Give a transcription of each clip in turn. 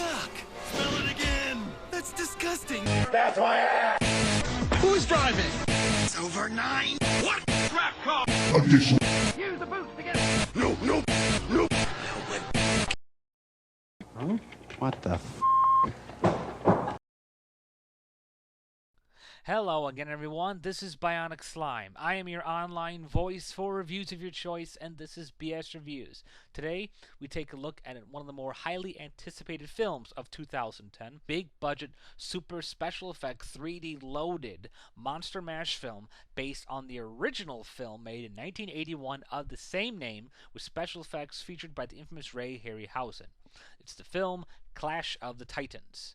Yuck! Smell it again! That's disgusting! That's my ass! Who's driving? It's over 9. What? Trap car! Additional. Use the boots to get it! No, no, no! Huh? What the f? Hello again, everyone. This is Bionic Slime. I am your online voice for reviews of your choice, and this is BS Reviews. Today, we take a look at one of the more highly anticipated films of 2010. Big budget, super special effects, 3D loaded Monster Mash film based on the original film made in 1981 of the same name, with special effects featured by the infamous Ray Harryhausen. It's the film Clash of the Titans.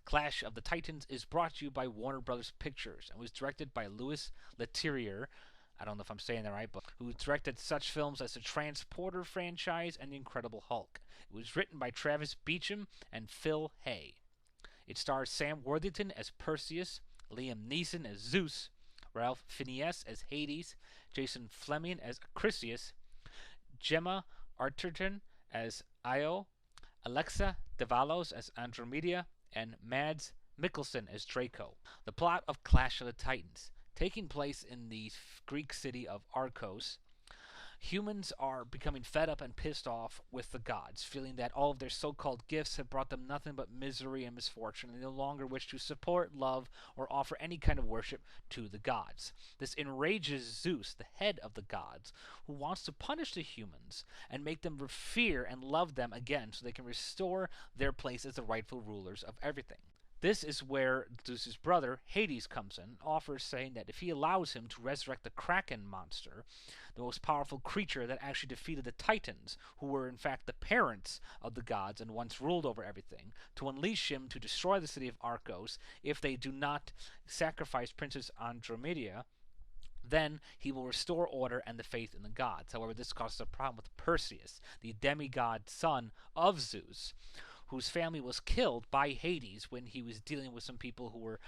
Clash of the Titans is brought to you by Warner Brothers Pictures and was directed by Louis Teterrier, I don't know if I'm saying that right, but who directed such films as the Transporter franchise and The Incredible Hulk. It was written by Travis Beacham and Phil Hay. It stars Sam Worthington as Perseus, Liam Neeson as Zeus, Ralph Fiennes as Hades, Jason Flemyng as Chryseus, Gemma Arterton as Io, Alexa Davalos as Andromeda, and Mads Mikkelsen as Draco. The plot of Clash of the Titans. Taking place in the Greek city of Arcos, humans are becoming fed up and pissed off with the gods, feeling that all of their so-called gifts have brought them nothing but misery and misfortune, and they no longer wish to support, love, or offer any kind of worship to the gods. This enrages Zeus, the head of the gods, who wants to punish the humans and make them fear and love them again so they can restore their place as the rightful rulers of everything. This is where Zeus's brother, Hades, comes in, offers saying that if he allows him to resurrect the Kraken monster, the most powerful creature that actually defeated the Titans, who were in fact the parents of the gods and once ruled over everything, to unleash him to destroy the city of Arcos if they do not sacrifice Princess Andromeda, then he will restore order and the faith in the gods. However, this causes a problem with Perseus, the demigod son of Zeus, whose family was killed by Hades when he was dealing with some people who were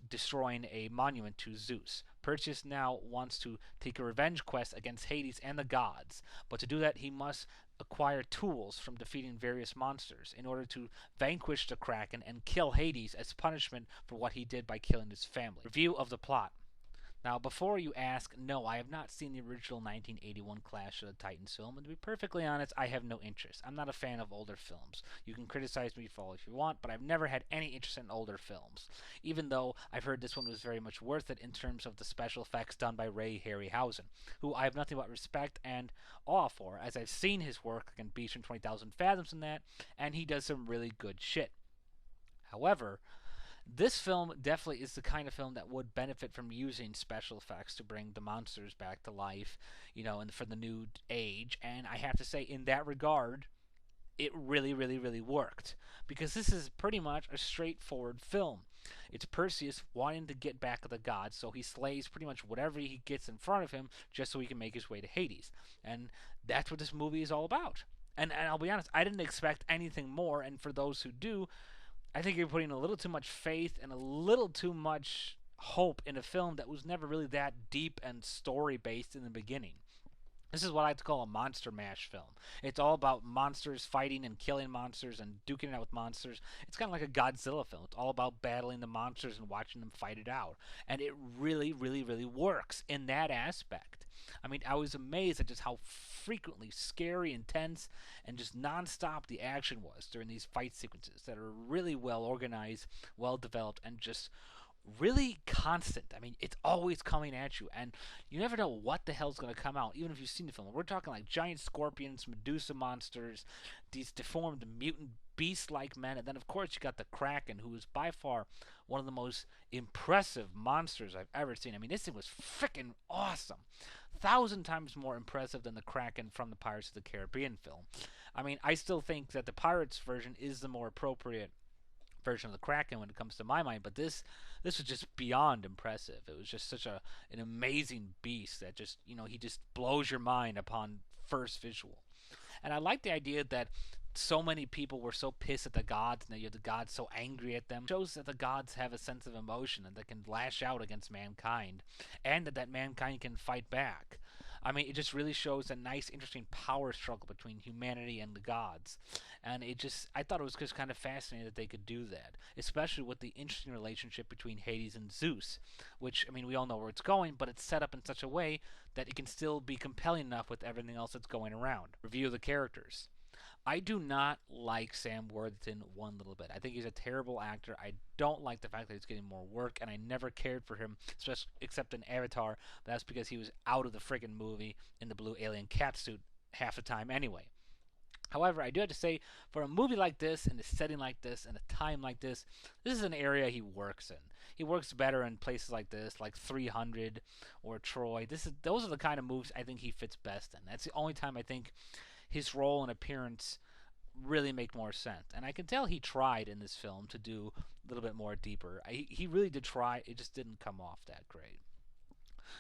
destroying a monument to Zeus. Perseus now wants to take a revenge quest against Hades and the gods, but to do that he must acquire tools from defeating various monsters in order to vanquish the Kraken and kill Hades as punishment for what he did by killing his family. Review of the plot. Now, before you ask, no, I have not seen the original 1981 Clash of the Titans film, and to be perfectly honest, I have no interest. I'm not a fan of older films. You can criticize me for all if you want, but I've never had any interest in older films, even though I've heard this one was very much worth it in terms of the special effects done by Ray Harryhausen, who I have nothing but respect and awe for, as I've seen his work in Beast from 20,000 Fathoms and that, and he does some really good shit. However, this film definitely is the kind of film that would benefit from using special effects to bring the monsters back to life, you know, and for the new age. And I have to say, in that regard, it really, really, really worked. Because this is pretty much a straightforward film. It's Perseus wanting to get back at the gods, so he slays pretty much whatever he gets in front of him just so he can make his way to Hades. And that's what this movie is all about. And I'll be honest, I didn't expect anything more, and for those who do, I think you're putting a little too much faith and a little too much hope in a film that was never really that deep and story-based in the beginning. This is what I like to call a monster mash film. It's all about monsters fighting and killing monsters and duking it out with monsters. It's kind of like a Godzilla film. It's all about battling the monsters and watching them fight it out. And it really, really, really works in that aspect. I mean, I was amazed at just how frequently scary, intense, and just non-stop the action was during these fight sequences that are really well organized, well developed, and just really constant. I mean, it's always coming at you, and you never know what the hell's going to come out, even if you've seen the film. We're talking like giant scorpions, Medusa monsters, these deformed mutant beast-like men, and then of course you got the Kraken, who is by far one of the most impressive monsters I've ever seen. I mean, this thing was freaking awesome. 1,000 times more impressive than the Kraken from the Pirates of the Caribbean film. I mean, I still think that the Pirates version is the more appropriate version of the Kraken when it comes to my mind, but this was just beyond impressive. It was just such an amazing beast that just, you know, he just blows your mind upon first visual. And I like the idea that so many people were so pissed at the gods, and that the gods so angry at them. It shows that the gods have a sense of emotion and that can lash out against mankind, and that mankind can fight back. I mean, it just really shows a nice, interesting power struggle between humanity and the gods. And I thought it was just kind of fascinating that they could do that, especially with the interesting relationship between Hades and Zeus, which, I mean, we all know where it's going, but it's set up in such a way that it can still be compelling enough with everything else that's going around. Review of the characters. I do not like Sam Worthington one little bit. I think he's a terrible actor. I don't like the fact that he's getting more work, and I never cared for him, except in Avatar. That's because he was out of the friggin' movie in the blue alien catsuit half the time anyway. However, I do have to say, for a movie like this, in a setting like this, in a time like this is an area he works in. He works better in places like this, like 300 or Troy. Those are the kind of movies I think he fits best in. That's the only time I think his role and appearance really make more sense. And I can tell he tried in this film to do a little bit more deeper. He really did try. It just didn't come off that great.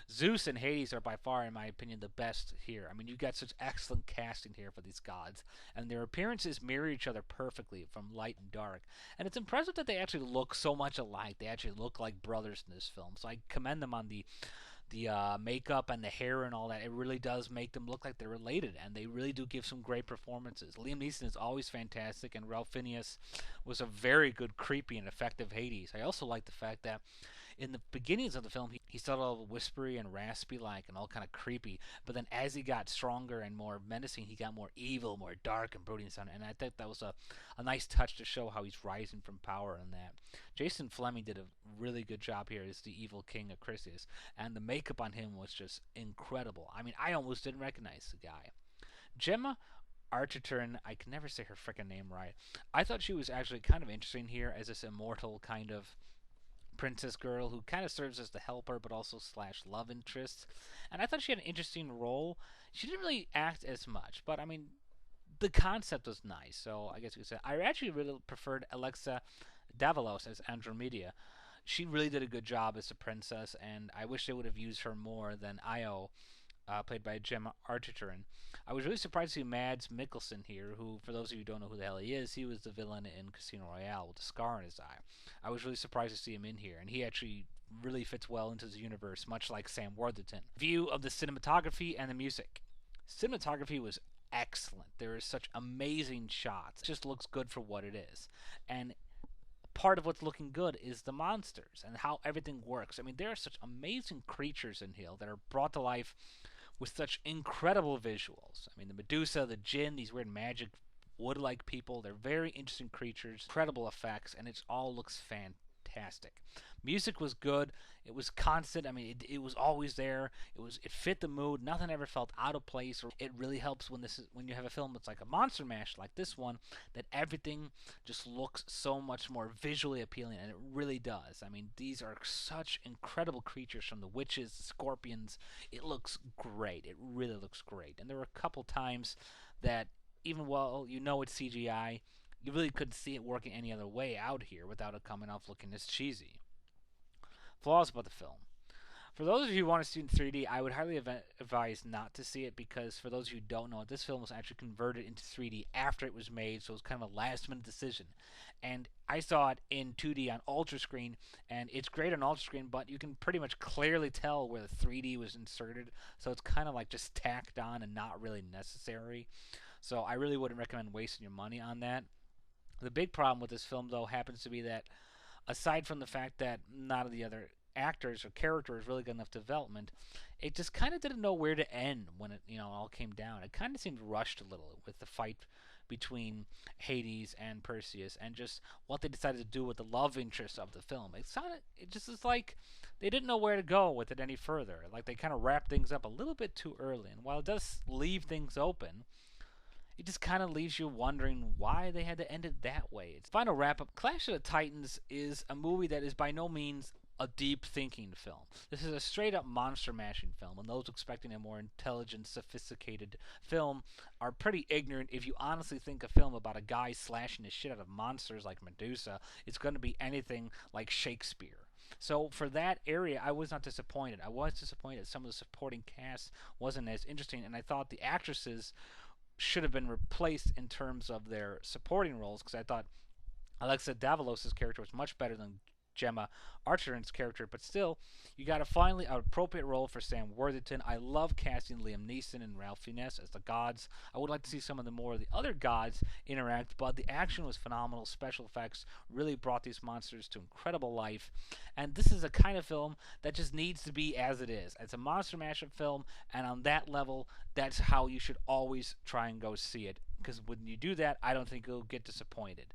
Zeus and Hades are by far, in my opinion, the best here. I mean, you've got such excellent casting here for these gods, and their appearances mirror each other perfectly from light and dark. And it's impressive that they actually look so much alike. They actually look like brothers in this film. So I commend them on the makeup and the hair and all that. It really does make them look like they're related, and they really do give some great performances. Liam Neeson is always fantastic, and Ralph Fiennes was a very good, creepy, and effective Hades. I also like the fact that in the beginnings of the film, he started all whispery and raspy like and all kind of creepy, but then as he got stronger and more menacing, he got more evil, more dark and brooding, and I think that was a nice touch to show how he's rising from power in that. Jason Flemyng did a really good job here as the evil king of Chrysius, and the makeup on him was just incredible. I mean, I almost didn't recognize the guy. Gemma Arterton, I can never say her frickin' name right. I thought she was actually kind of interesting here as this immortal kind of princess girl who kind of serves as the helper but also / love interest, and I thought she had an interesting role. She didn't really act as much, but I mean, the concept was nice, so I guess you could say I actually really preferred Alexa Davalos as Andromeda. She really did a good job as a princess, and I wish they would have used her more than Io, played by Gemma Arterton. I was really surprised to see Mads Mikkelsen here, who, for those of you who don't know who the hell he is, he was the villain in Casino Royale with a scar on his eye. I was really surprised to see him in here, and he actually really fits well into the universe, much like Sam Worthington. View of the cinematography and the music. Cinematography was excellent. There are such amazing shots. It just looks good for what it is. And part of what's looking good is the monsters and how everything works. I mean, there are such amazing creatures in here that are brought to life with such incredible visuals. I mean, the Medusa, the Djinn, these weird magic wood-like people, they're very interesting creatures, incredible effects, and it all looks fantastic. Music was good. It was constant. I mean, it was always there. It fit the mood. Nothing ever felt out of place. It really helps when you have a film that's like a monster mash like this one, that everything just looks so much more visually appealing, and it really does. I mean, these are such incredible creatures, from the witches, the scorpions. It looks great. It really looks great. And there were a couple times that, even while you know it's CGI, you really couldn't see it working any other way out here without it coming off looking as cheesy. Flaws about the film. For those of you who want to see it in 3D, I would highly advise not to see it, because for those of you who don't know, this film was actually converted into 3D after it was made, so it was kind of a last-minute decision. And I saw it in 2D on Ultra Screen, and it's great on Ultra Screen, but you can pretty much clearly tell where the 3D was inserted, so it's kind of like just tacked on and not really necessary. So I really wouldn't recommend wasting your money on that. The big problem with this film, though, happens to be that, aside from the fact that none of the other actors or characters really got enough development, it just kind of didn't know where to end when it all came down. It kind of seemed rushed a little with the fight between Hades and Perseus, and just what they decided to do with the love interest of the film. It just is like they didn't know where to go with it any further. Like, they kind of wrapped things up a little bit too early, and while it does leave things open, it just kind of leaves you wondering why they had to end it that way. Its final wrap-up, Clash of the Titans is a movie that is by no means a deep-thinking film. This is a straight-up monster-mashing film, and those expecting a more intelligent, sophisticated film are pretty ignorant if you honestly think a film about a guy slashing the shit out of monsters like Medusa is going to be anything like Shakespeare. So for that area, I was not disappointed. I was disappointed that some of the supporting cast wasn't as interesting, and I thought the actresses should have been replaced in terms of their supporting roles, because I thought Alexa Davalos' character was much better than Gemma Arterton's character, but still, you got to find an appropriate role for Sam Worthington. I love casting Liam Neeson and Ralph Fiennes as the gods. I would like to see some of the more of the other gods interact, but the action was phenomenal. Special effects really brought these monsters to incredible life, and this is a kind of film that just needs to be as it is. It's a monster mashup film, and on that level, that's how you should always try and go see it, because when you do that, I don't think you'll get disappointed.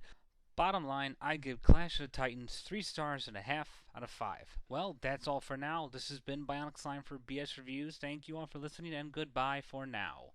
Bottom line, I give Clash of the Titans 3.5 stars out of 5. Well, that's all for now. This has been Bionic Slime for BS Reviews. Thank you all for listening, and goodbye for now.